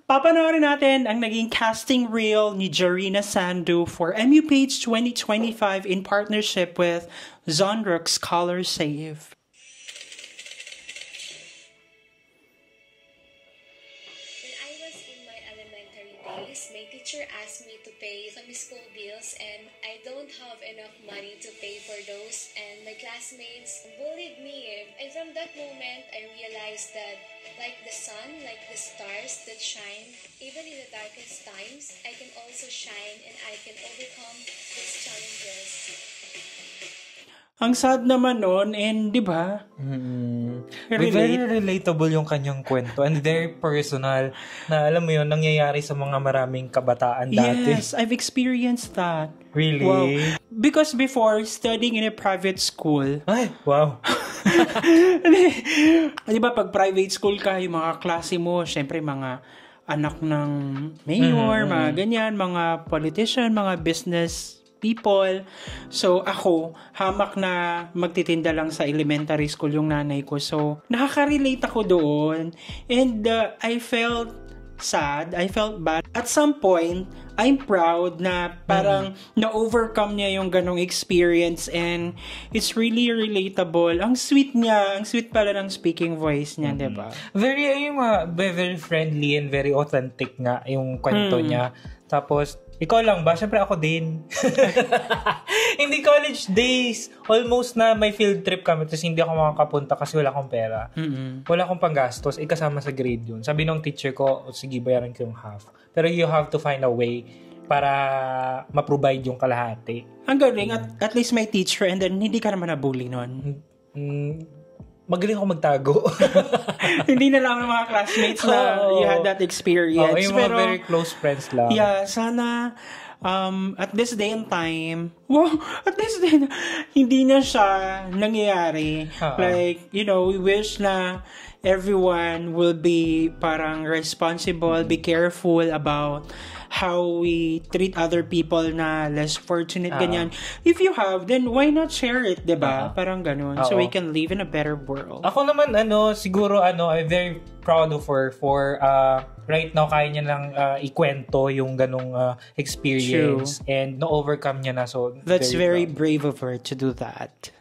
Papanoorin natin ang naging casting reel ni Jarina Sandu for MUPage 2025 in partnership with Zonrock's Color Save. My teacher asked me to pay some school bills and I don't have enough money to pay for those, and my classmates bullied me. And from that moment, I realized that like the sun, like the stars that shine, even in the darkest times, I can also shine and I can overcome these challenges. Ang sad naman nun, and di ba? Very relatable yung kanyang kwento and very personal na alam mo yun, nangyayari sa mga maraming kabataan dati. Yes, I've experienced that. Really? Wow. Because before, studying in a private school. Ay, wow. Di ba, pag private school ka, yung mga klase mo, syempre mga anak ng mayor, mga ganyan, mga politician, mga business people. So, ako, hamak na magtitinda lang sa elementary school yung nanay ko. So, nakaka-relate ako doon. And I felt sad. I felt bad. At some point, I'm proud na parang na-overcome niya yung ganong experience and it's really relatable. Ang sweet niya. Ang sweet pala ng speaking voice niya, diba? Very friendly and very authentic nga yung kwento niya. Tapos, ikaw lang ba? Siyempre ako din. Hindi college days. Almost na may field trip kami tapos hindi ako makakapunta kasi wala akong pera. Wala akong panggastos. Kasama sa grade yun. Sabi nung teacher ko, sige, bayaran ko yung half. Pero you have to find a way para ma-provide yung kalahati. Ang galing. At least may teacher and then hindi ka naman nabully nun. Magaling ako magtago. Hindi na lang ng mga classmates na you had that experience. Yung mga very close friends lang. Yeah, sana at this day and time, hindi na siya nangyayari. Like, we wish na everyone will be parang responsible, be careful about how we treat other people na less fortunate, ganyan. If you have, then why not share it, diba? Parang ganun. So we can live in a better world. Ako naman, siguro, I'm very proud of her for, right now, kaya niya lang ikwento yung ganong experience. True. And na-overcome niya na. So that's very brave of her to do that.